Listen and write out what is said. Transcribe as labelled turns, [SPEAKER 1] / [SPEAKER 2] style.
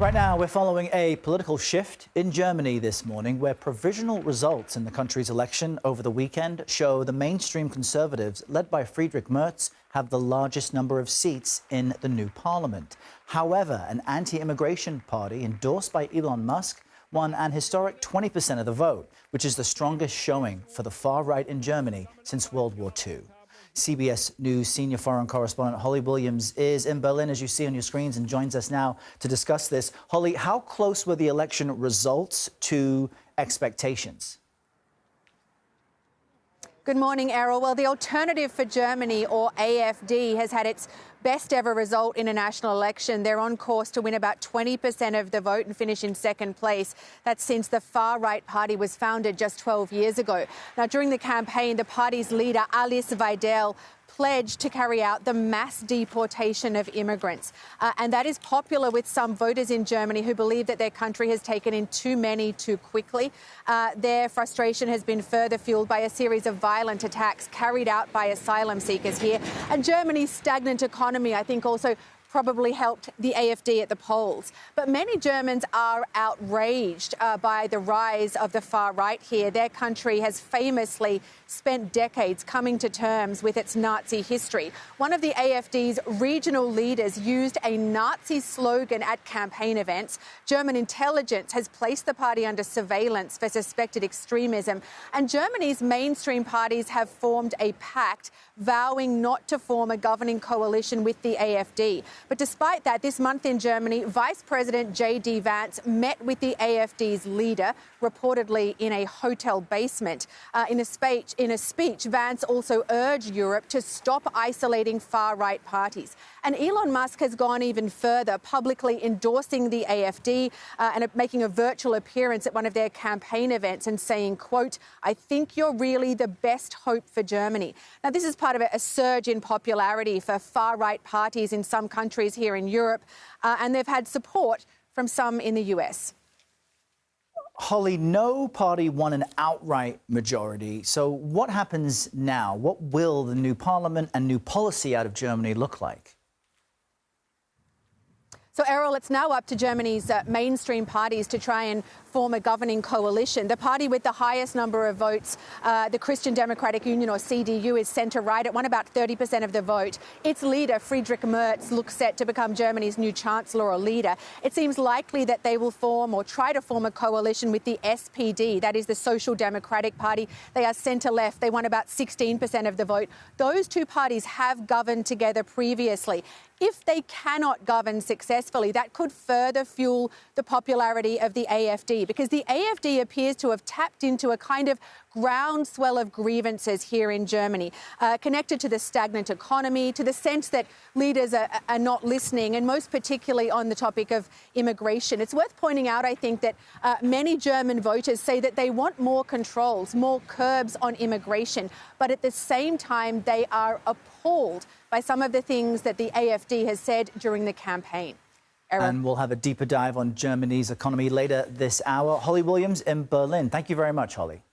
[SPEAKER 1] Right now, we're following a political shift in Germany this morning, where provisional results in the country's election over the weekend show the mainstream Conservatives, led by Friedrich Merz, have the largest number of seats in the new parliament. However, an anti-immigration party endorsed by Elon Musk won an historic 20% of the vote, which is the strongest showing for the far right in Germany since World War II. CBS News senior foreign correspondent Holly Williams is in Berlin, as you see on your screens, and joins us now to discuss this. Holly, how close were the election results to expectations?
[SPEAKER 2] Good morning, Errol. Well, the Alternative for Germany, or AfD, has had its best ever result in a national election. They're on course to win about 20% of the vote and finish in second place. That's since the far-right party was founded just 12 years ago. Now, during the campaign, the party's leader, Alice Weidel, pledged to carry out the mass deportation of immigrants. And that is popular with some voters in Germany who believe that their country has taken in too many too quickly. Their frustration has been further fueled by a series of violent attacks carried out by asylum seekers here. And Germany's stagnant economy, I think, also probably helped the AfD at the polls. But many Germans are outraged by the rise of the far right here. Their country has famously spent decades coming to terms with its Nazi history. One of the AfD's regional leaders used a Nazi slogan at campaign events. German intelligence has placed the party under surveillance for suspected extremism. And Germany's mainstream parties have formed a pact vowing not to form a governing coalition with the AfD. But despite that, this month in Germany, Vice President J.D. Vance met with the AfD's leader, reportedly in a hotel basement. In a speech, Vance also urged Europe to stop isolating far-right parties. And Elon Musk has gone even further, publicly endorsing the AfD and making a virtual appearance at one of their campaign events and saying, quote, "I think you're really the best hope for Germany." Now, this is part of a surge in popularity for far-right parties in some countries here in Europe, and they've had support from some in the US.
[SPEAKER 1] Holly, no party won an outright majority. So what happens now? What will the new parliament and new policy out of Germany look like?
[SPEAKER 2] So, Errol, it's now up to Germany's mainstream parties to try and form a governing coalition. The party with the highest number of votes, the Christian Democratic Union, or CDU, is centre-right. It won about 30% of the vote. Its leader, Friedrich Merz, looks set to become Germany's new chancellor or leader. It seems likely that they will form or try to form a coalition with the SPD, that is the Social Democratic Party. They are centre-left. They won about 16% of the vote. Those two parties have governed together previously. If they cannot govern successfully, that could further fuel the popularity of the AfD, because the AfD appears to have tapped into a kind of groundswell of grievances here in Germany, connected to the stagnant economy, to the sense that leaders are not listening, and most particularly on the topic of immigration. It's worth pointing out, I think, that many German voters say that they want more controls, more curbs on immigration, but at the same time they are appalled by some of the things that the AfD has said during the campaign.
[SPEAKER 1] And we'll have a deeper dive on Germany's economy later this hour. Holly Williams in Berlin. Thank you very much, Holly.